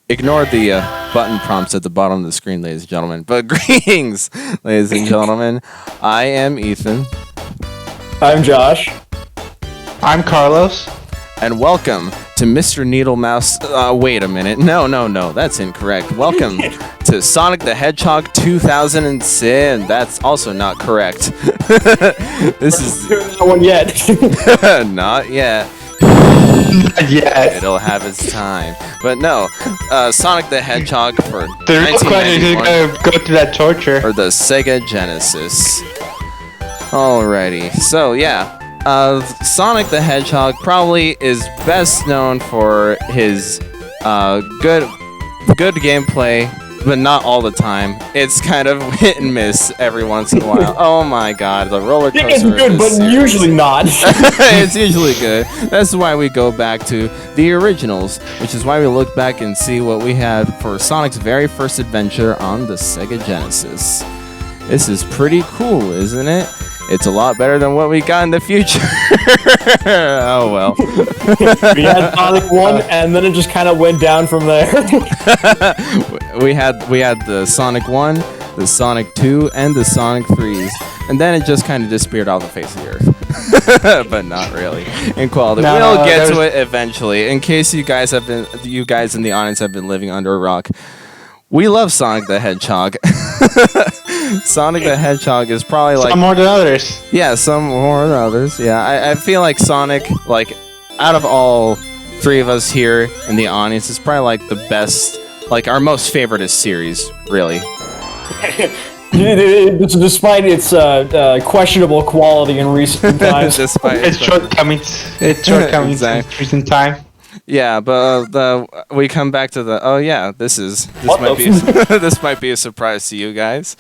Ignore the button prompts at the bottom of the screen, ladies and gentlemen. But greetings, ladies and gentlemen. I am Ethan. I'm Josh. I'm Carlos. And welcome to Mr. Needle Mouse. Wait a minute. No, that's incorrect. Welcome to Sonic the Hedgehog 2010. That's also not correct. This is No one yet. not yet. Yes. It'll have its time. But no, Sonic the Hedgehog for The real question is 1991 gonna go through that torture. or the Sega Genesis. Alrighty, so yeah, Sonic the Hedgehog probably is best known for his good gameplay, but not all the time. It's kind of hit and miss every once in a while. Oh my god, the roller coaster. It's good, of but this series. usually not. It's usually good. That's why we go back to the originals, which is why we look back and see what we had for Sonic's very first adventure on the Sega Genesis. This is pretty cool, isn't it? It's a lot better than what we got in the future. Oh well. We had Sonic 1, and then it just kind of went down from there. we had the Sonic 1, the Sonic 2, and the Sonic 3s. And then it just kind of disappeared off the face of the earth. But not really. In quality. No, we'll get to it eventually. In case you guys in the audience have been living under a rock. We love Sonic the Hedgehog. Sonic the Hedgehog is probably like... Some more than others. Yeah, some more than others. Yeah, I feel like Sonic, like, out of all three of us here in the audience, is probably like the best, like our most favoritist series, really. Despite its questionable quality in recent times. Despite It's shortcomings. It's shortcomings in Exactly. recent time. Yeah, but we come back to the this might be a surprise to you guys.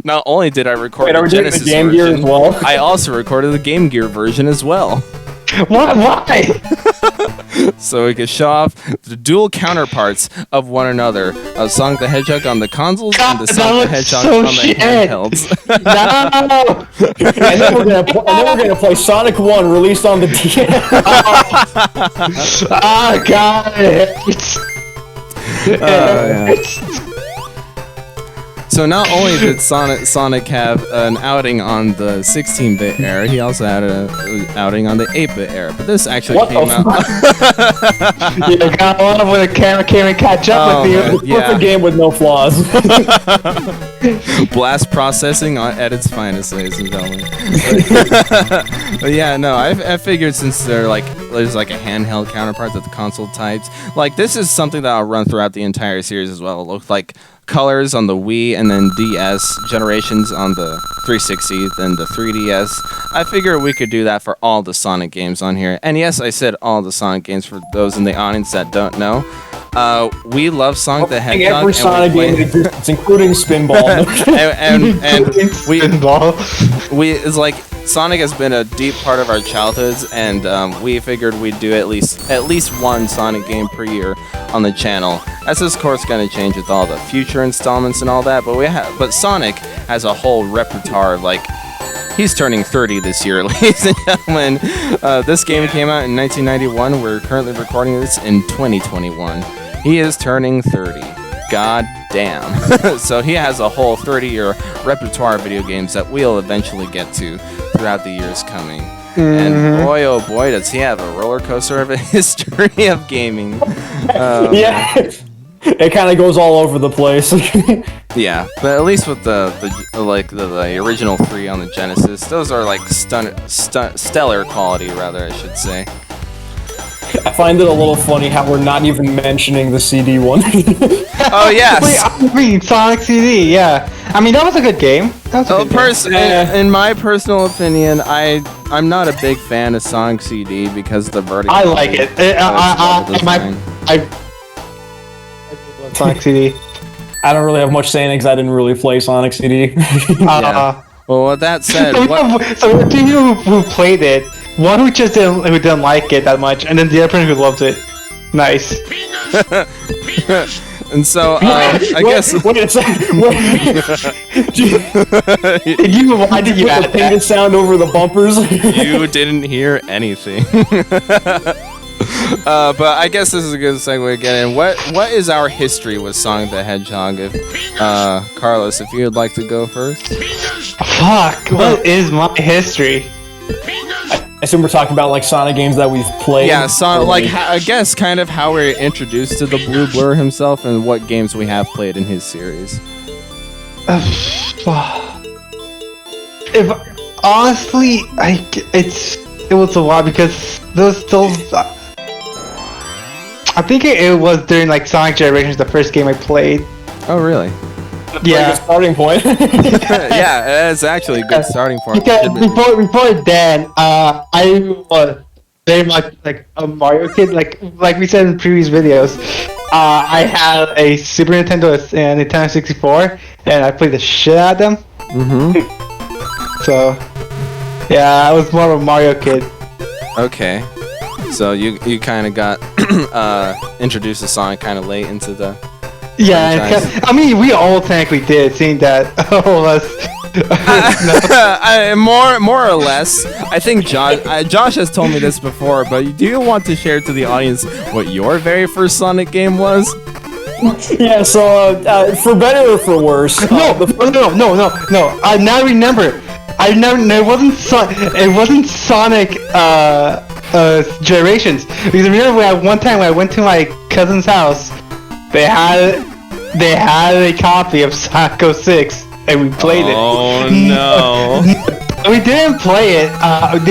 Not only did I record Wait, are the we doing Genesis the Game Gear version, as well? I also recorded the Game Gear version as well. What? Why? So we could show off the dual counterparts of one another of Sonic the Hedgehog on the consoles and the God, Sonic the that looks Hedgehog so on the shit. handhelds. No! And then we're gonna play Sonic 1, released on the DS. Oh god! Yeah. So not only did Sonic have an outing on the 16-bit era, he also had an outing on the 8-bit era. But this actually came out. You got a lot of when the camera came and catch up with you. man. Yeah. Perfect game with no flaws. Blast processing at its finest, ladies and gentlemen. But yeah, no, I figured since there's like a handheld counterpart that the console types, like this is something that I'll run throughout the entire series as well. It looked like colors on the Wii and then DS generations on the 360, then the 3DS. I figure we could do that for all the Sonic games on here. And yes, I said all the Sonic games for those in the audience that don't know. We love Sonic the Hedgehog. Every Sonic game that exists, including Spinball. and we Pinball. it's like Sonic has been a deep part of our childhoods, and we figured we'd do at least one Sonic game per year on the channel. That's of course going to change with all the future installments and all that, but Sonic has a whole repertoire of like. He's turning 30 this year, ladies and gentlemen. This game came out in 1991. We're currently recording this in 2021. He is turning 30. God damn. So he has a whole 30-year repertoire of video games that we'll eventually get to throughout the years coming. And boy, oh boy, does he have a roller coaster of a history of gaming. Yeah. It kind of goes all over the place. Yeah, but at least with the original 3 on the Genesis, those are like stellar quality, rather, I should say. I find it a little funny how we're not even mentioning the CD one. Oh yes. Wait, I mean Sonic CD, yeah. I mean that was a good game. That was a good game. In my personal opinion, I'm not a big fan of Sonic CD because the vertical. I like it. I Sonic CD. I don't really have much saying because I didn't really play Sonic CD. Yeah. Well, with that said, so we have two people who played it. One who just didn't like it that much, and then the other person who loved it. Nice. And so, I guess. Wait a second. Why did you add the painted that? sound over the bumpers? You didn't hear anything. But I guess this is a good segue again. What is our history with Sonic the Hedgehog? If Carlos, if you would like to go first. Fuck, what is my history? I assume we're talking about like Sonic games that we've played. Yeah, I guess kind of how we're introduced to the Blue Blur himself and what games we have played in his series. If honestly, it was a lot because those. I think it was during like Sonic Generations, the first game I played. Oh, really? Yeah. Starting point. Yeah, it's actually a good starting point. Because before then, I was very much like a Mario kid. Like we said in previous videos, I had a Super Nintendo and Nintendo 64, and I played the shit out of them. Mm-hmm. So, yeah, I was more of a Mario kid. Okay. So you kind of got introduced to Sonic kind of late into the franchise. I mean, we all technically did, seeing that all of us. More or less. I think Josh has told me this before, but do you want to share to the audience what your very first Sonic game was? Yeah, so for better or for worse. No. I now remember. It wasn't Sonic Generations. Because I remember one time when I went to my cousin's house, they had a copy of Sonic 06 and we played it. Oh no. We didn't play it.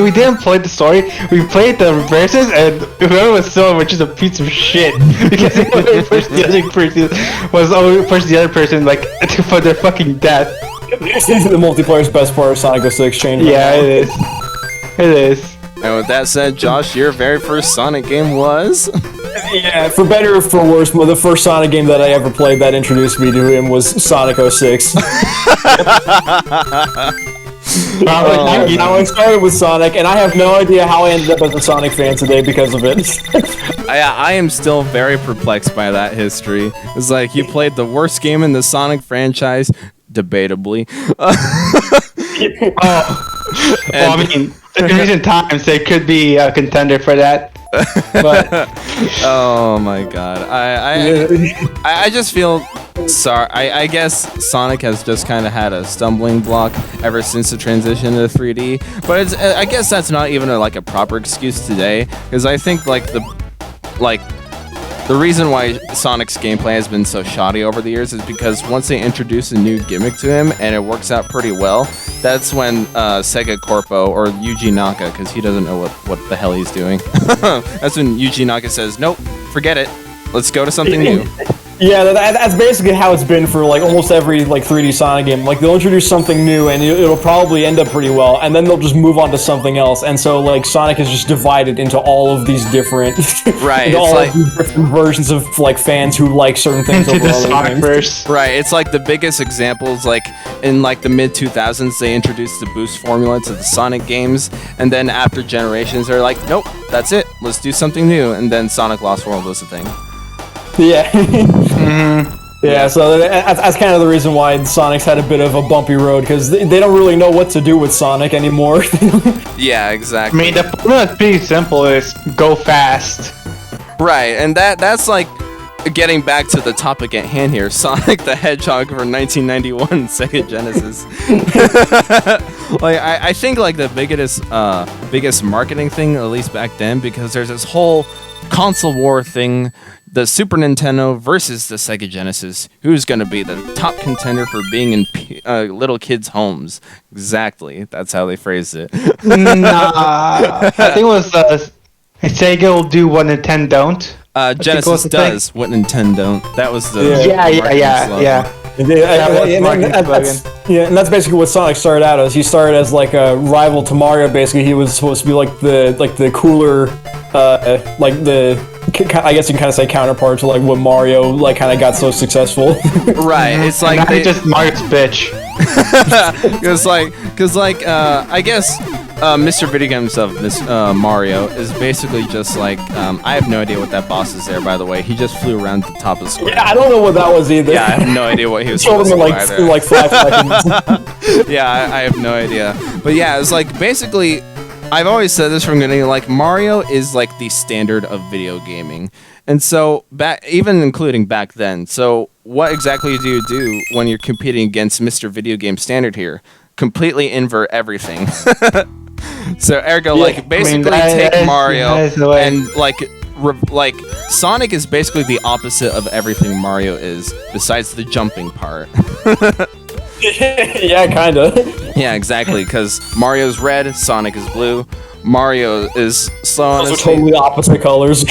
We didn't play the story. We played the verses, and whoever was so much is a piece of shit because it was pushed the other person like for their fucking death. The multiplayer's best part of Sonic 06 change. Yeah, it is. It is. And with that said, Josh, your very first Sonic game was? Yeah, for better or for worse, the first Sonic game that I ever played that introduced me to him was Sonic 06. Now I started with Sonic, and I have no idea how I ended up as a Sonic fan today because of it. I am still very perplexed by that history. It's like you played the worst game in the Sonic franchise, debatably. Well, I mean, in recent times, there could be a contender for that. But oh my god, I just feel sorry. I guess Sonic has just kind of had a stumbling block ever since the transition to 3D. But I guess that's not even a proper excuse today, because I think the reason why Sonic's gameplay has been so shoddy over the years is because once they introduce a new gimmick to him and it works out pretty well, that's when Sega Corpo, or Yuji Naka, because he doesn't know what the hell he's doing, that's when Yuji Naka says, nope, forget it, let's go to something new. Yeah, that's basically how it's been for almost every 3D Sonic game. They'll introduce something new and it'll probably end up pretty well, and then they'll just move on to something else. And so Sonic is just divided into all of these different right, all of these different versions of fans who like certain things over the other Sonic things. verse. Right, it's the biggest examples in the mid 2000s they introduced the boost formula to the Sonic games, and then after Generations they're like, nope, that's it, let's do something new, and then Sonic Lost World was the thing. Yeah. Yeah, so that's kind of the reason why Sonic's had a bit of a bumpy road, because they don't really know what to do with Sonic anymore. Yeah, exactly. I mean, the formula is pretty simple, is go fast. Right, and that's getting back to the topic at hand here, Sonic the Hedgehog for 1991 Sega Genesis. I think the biggest marketing thing, at least back then, because there's this whole console war thing, the Super Nintendo versus the Sega Genesis. Who's going to be the top contender for being in little kids' homes? Exactly, that's how they phrased it. Nah, I think it was Sega will do what Nintendo don't. Genesis does what Nintendo don't. That was the yeah. And that's basically what Sonic started out as. He started as a rival to Mario. Basically, he was supposed to be the cooler, I guess you can kind of say counterpart to what Mario kind of got so successful. Right, it's they just Mario's bitch. Because I guess Mr. Video Game himself, Mario, is basically just I have no idea what that boss is there, by the way. He just flew around the top of the screen. Yeah, I don't know what that was either. Yeah, I have no idea what he was supposed to do either. in 5 seconds. Yeah, I have no idea. But yeah, it's basically I've always said this from the beginning, like, Mario is like the standard of video gaming. And so, even including back then, so what exactly do you do when you're competing against Mr. Video Game Standard here? Completely invert everything. So, ergo, like, basically take Mario and, like, Sonic is basically the opposite of everything Mario is, besides the jumping part. Yeah, kinda. Yeah, exactly, because Mario's red, Sonic is blue. Mario is slow on Those are his feet. totally opposite colors.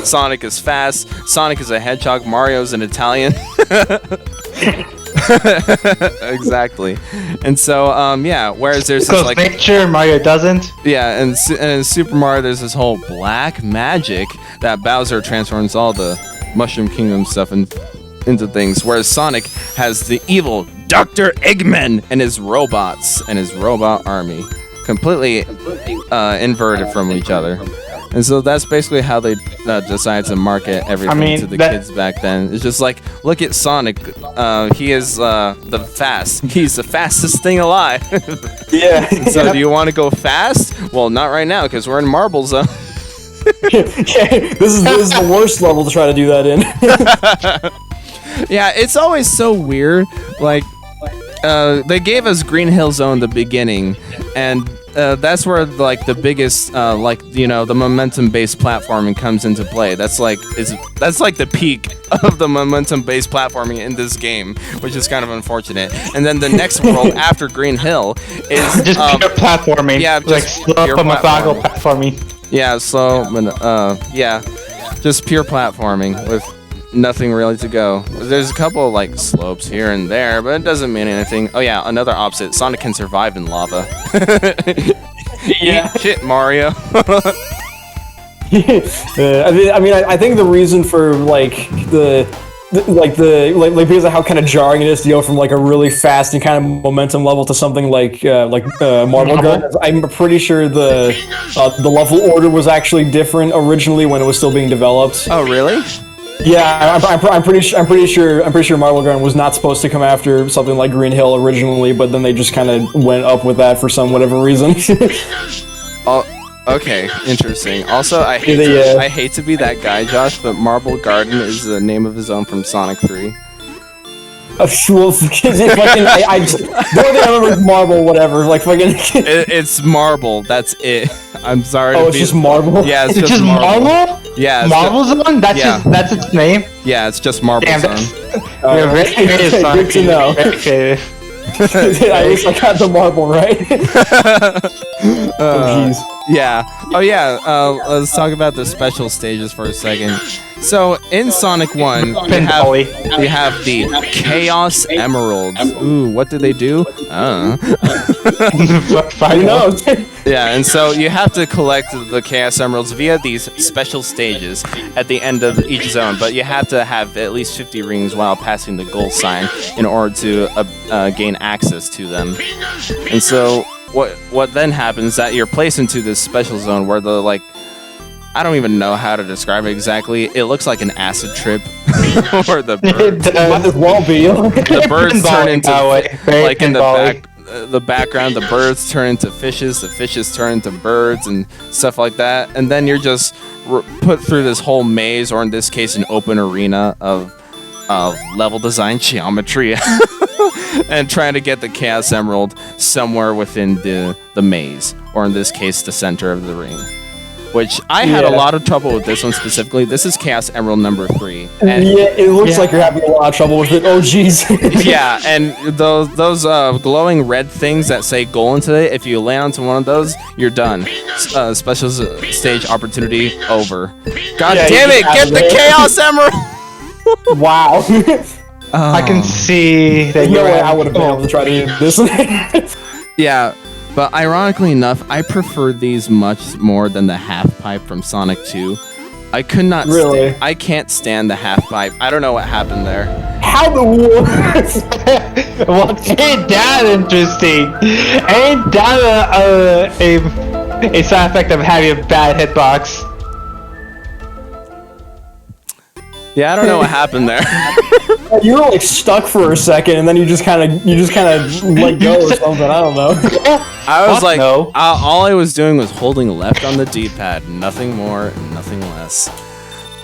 Sonic is fast. Sonic is a hedgehog. Mario's an Italian. Exactly. And so, yeah, whereas there's this, like... nature, Mario doesn't. Yeah, and in Super Mario, there's this whole black magic that Bowser transforms all the Mushroom Kingdom stuff into things, whereas Sonic has the evil Dr. Eggman and his robots and his robot army. Completely inverted from each other. And so that's basically how they decided to market everything to the kids back then. It's just like, look at Sonic. He is he's the fastest thing alive. Yeah. So do you want to go fast? Well, not right now, because we're in Marble Zone. Yeah, this is the worst level to try to do that in. Yeah, it's always so weird. Like, they gave us Green Hill Zone in the beginning, and that's where like the biggest, like, you know, the momentum-based platforming comes into play. That's like the peak of the momentum-based platforming in this game, which is kind of unfortunate. And then the next world after Green Hill is just pure platforming. Yeah, like slow pure methodical platforming. Yeah, slow, yeah, just pure platforming with nothing really to go. There's a couple like slopes here and there, but it doesn't mean anything. Oh yeah, another opposite. Sonic can survive in lava. Yeah. Eat shit, Mario. I think the reason for like because of how kind of jarring it is to go from like a really fast and kind of momentum level to something like Marble Gun. I'm pretty sure the level order was actually different originally when it was still being developed. Oh really? Yeah, I'm pretty sure Marble Gun was not supposed to come after something like Green Hill originally, but then they just kind of went up with that for some whatever reason. Oh, okay, interesting. Also, I hate to be that guy, Josh, but Marble Garden is the name of his own from Sonic 3. Well, I don't think I remember Marble, whatever. Like fucking. It's Marble. That's it. I'm sorry. Oh, it's just Marble. Yeah, it's just Marble. Yeah, Marble Zone. That's its name. Yeah, it's just Marble Zone. You're very creative, Sonic. Good to know. Very creative. At least I got the marble right. Oh jeez. Yeah. Oh yeah. Let's talk about the special stages for a second. So in Sonic 1, you have the Chaos Emeralds. Ooh, what do they do? Who knows? Yeah, and so you have to collect the Chaos Emeralds via these special stages at the end of each zone, but you have to have at least 50 rings while passing the goal sign in order to gain access to them. And so what then happens is that you're placed into this special zone where the, like, I don't even know how to describe it exactly. It looks like an acid trip. Or the birds. Might as well be. The birds turn into, like, in the background, the birds turn into fishes, the fishes turn into birds and stuff like that. And then you're just put through this whole maze, or in this case, an open arena of level design geometry. And trying to get the Chaos Emerald somewhere within the maze, or in this case, the center of the ring. Which I had a lot of trouble with this one specifically. This is Chaos Emerald number 3. And yeah, it looks like you're having a lot of trouble with it. Oh, jeez. Yeah, and those glowing red things that say goal into it, if you land onto one of those, you're done. Special stage opportunity over. God damn it, get the Chaos Emerald! Wow. I can see that no way I would have been able to try to do this. Yeah. But ironically enough, I prefer these much more than the half pipe from Sonic 2. I could not really. I can't stand the half pipe. I don't know what happened there. How the world? Well, ain't that interesting? Ain't that a side effect of having a bad hitbox? Yeah, I don't know what happened there. You were like stuck for a second, and then you just kind of let go or something. I don't know. I was Fuck like, no. all I was doing was holding left on the D-pad, nothing more, nothing less.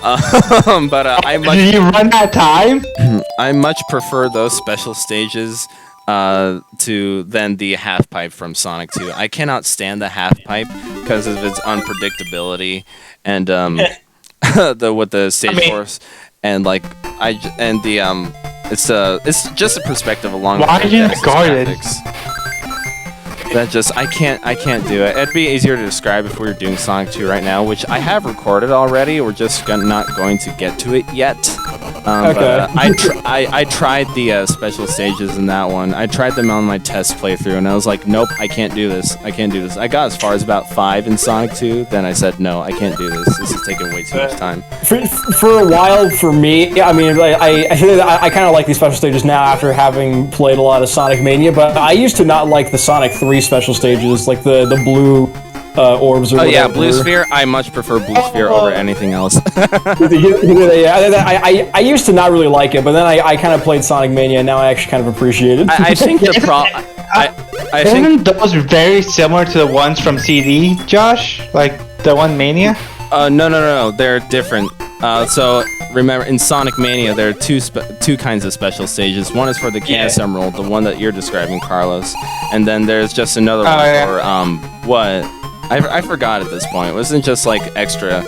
But Did you run that time? I much prefer those special stages to than the half pipe from Sonic 2. I cannot stand the half pipe because of its unpredictability and with the stage force and like it's just a perspective along Why with are you guarded? That just I can't do it. It'd be easier to describe if we were doing Sonic 2 right now, which I have recorded already. We're just not going to get to it yet. Okay. But, I tried the special stages in that one. I tried them on my test playthrough, and I was like, nope, I can't do this. I can't do this. I got as far as about 5 in Sonic 2. Then I said, no, I can't do this. This is taking way too much time. For a while, for me, I mean, I kind of like these special stages now after having played a lot of Sonic Mania, but I used to not like the Sonic 3 special stages, like the blue orbs or whatever. Yeah, Blue Sphere. I much prefer Blue Sphere over anything else. I used to not really like it, but then I kind of played Sonic Mania, and now I actually kind of appreciate it. I think the problem. I think Isn't those very similar to the ones from CD, Josh? Like the one Mania? no, they're different. So remember, in Sonic Mania, there are two kinds of special stages. One is for the Chaos Emerald, the one that you're describing, Carlos, and then there's just another one for what? I forgot at this point. It wasn't just like extra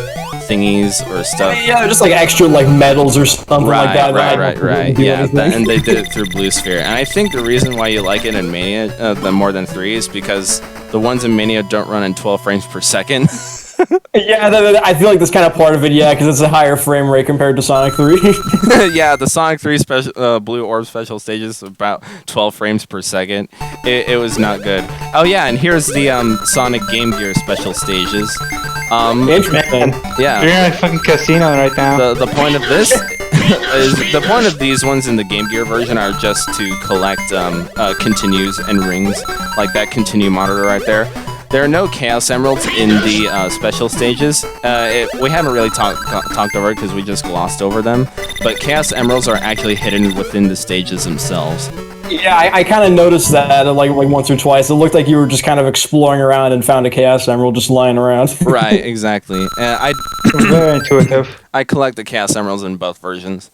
thingies or stuff. Yeah, just like extra like medals or something like that. Right. Yeah, and they did it through Blue Sphere. And I think the reason why you like it in Mania, the more than 3, is because the ones in Mania don't run in 12 frames per second. Yeah, I feel like that's kind of part of it, yeah, because it's a higher frame rate compared to Sonic 3. Yeah, the Sonic 3 special Blue Orb special stages about 12 frames per second. It was not good. Oh yeah, and here's the Sonic Game Gear special stages. Interesting. Yeah. You're in a fucking casino right now. The point of this is the point of these ones in the Game Gear version are just to collect continues and rings, like that continue monitor right there. There are no Chaos Emeralds in the special stages. We haven't really talked over it because we just glossed over them. But Chaos Emeralds are actually hidden within the stages themselves. Yeah, I kind of noticed that like once or twice. It looked like you were just kind of exploring around and found a Chaos Emerald just lying around. Right, exactly. Very intuitive. I collect the Chaos Emeralds in both versions.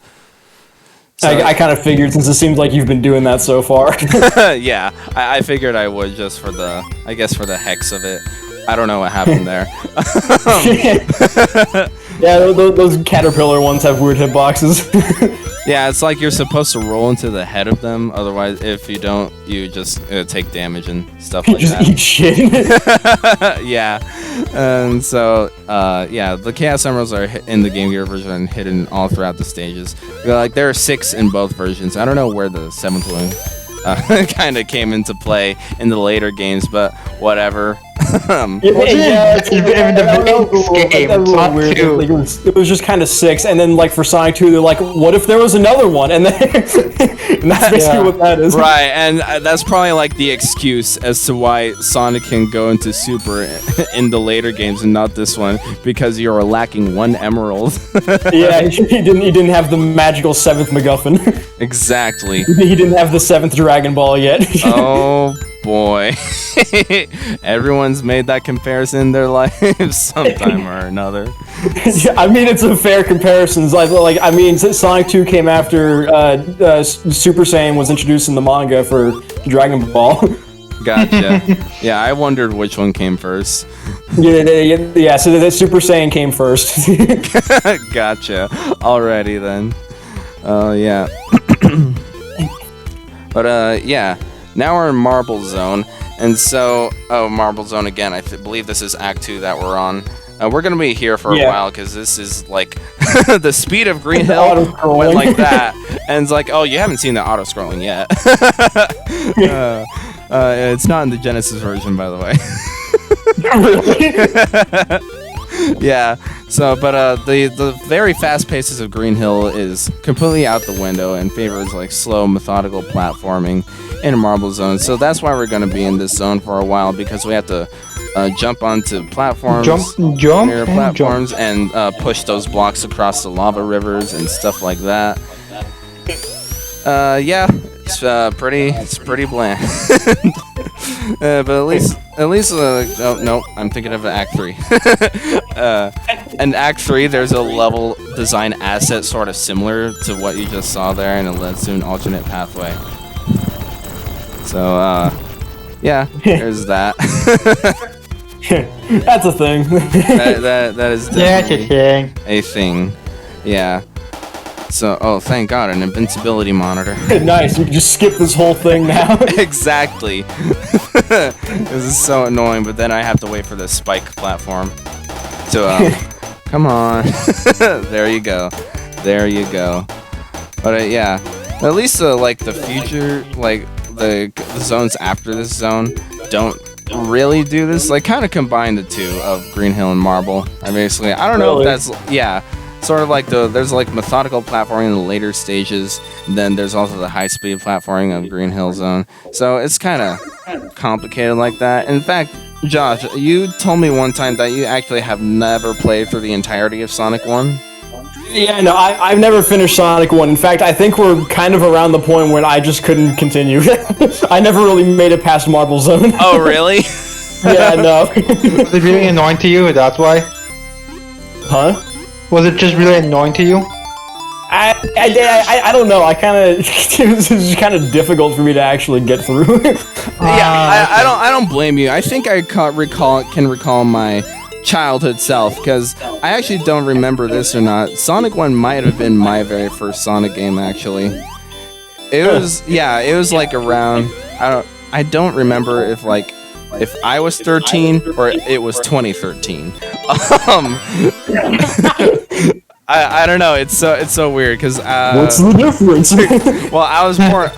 So, I kind of figured, since it seems like you've been doing that so far. yeah, I figured I would just for the, I guess for the hex of it. I don't know what happened there. Yeah, those caterpillar ones have weird hitboxes. Yeah, it's like you're supposed to roll into the head of them. Otherwise, if you don't, you just take damage and stuff like just that. eat shit. Yeah, and so yeah, the Chaos Emeralds are in the Game Gear version and hidden all throughout the stages. Like there are 6 in both versions. I don't know where the 7th one kind of came into play in the later games, but whatever. It was just kind of 6, and then like for Sonic 2, they're like, what if there was another one? And then and that's basically what that is. Right, and that's probably like the excuse as to why Sonic can go into Super in the later games and not this one, because you are lacking 1 emerald. Yeah, he didn't have the magical 7th MacGuffin. Exactly. He didn't have the 7th Dragon Ball yet. Oh boy. Everyone's made that comparison in their lives sometime or another. I mean, it's a fair comparison. I mean, Sonic 2 came after Super Saiyan was introduced in the manga for Dragon Ball. Gotcha. Yeah, I wondered which one came first. Yeah, so the Super Saiyan came first. Gotcha. Alrighty then. Yeah. But yeah, now we're in Marble Zone, and so Marble Zone again. I believe this is Act 2 that we're on. We're gonna be here for a while because this is like the speed of Green Hill went like that, and it's like, oh, you haven't seen the auto scrolling yet. It's not in the Genesis version, by the way. Yeah. So, but the very fast paces of Green Hill is completely out the window and favors like slow, methodical platforming in a Marble Zone. So that's why we're going to be in this zone for a while, because we have to jump onto platforms, jump, platforms, and push those blocks across the lava rivers and stuff like that. Yeah, it's pretty bland. But at least, oh no, I'm thinking of Act 3. In Act 3, there's a level design asset sort of similar to what you just saw there, and it leads to an alternate pathway. So, yeah, there's that. That's a thing. that is definitely thing. a thing. Yeah. So, oh, thank God, an invincibility monitor. Nice, you can just skip this whole thing now. Exactly. This is so annoying, but then I have to wait for the spike platform. So, come on. There you go. There you go. But yeah, at least like the future, like the zones after this zone don't really do this. Like, kind of combine the two of Green Hill and Marble. I don't know if that's, yeah. Sort of like there's like methodical platforming in the later stages, and then there's also the high-speed platforming of Green Hill Zone. So it's kind of complicated like that. In fact, Josh, you told me one time that you actually have never played through the entirety of Sonic 1. Yeah, no, I've never finished Sonic 1. In fact, I think we're kind of around the point when I just couldn't continue. I never really made it past Marble Zone. Oh, really? Yeah, no. Was it really annoying to you? That's why? Huh? Was it just really annoying to you? I don't know. I kind of it was kind of difficult for me to actually get through. Yeah, I don't blame you. I think I can recall my childhood self, because I actually don't remember this or not. Sonic 1 might have been my very first Sonic game, actually. It was like around, I don't remember if I was 13 or it was 2013. I don't know. It's so weird because what's the difference? well, I was born.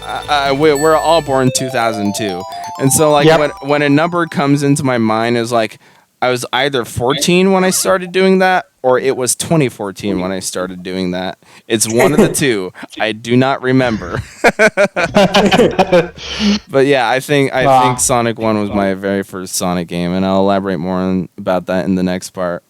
We're all born 2002, and so when a number comes into my mind, is like I was either 14 when I started doing that, or it was 2014 when I started doing that. It's one of the two. I do not remember. But yeah, I think Sonic 1 was my very first Sonic game, and I'll elaborate more about that in the next part.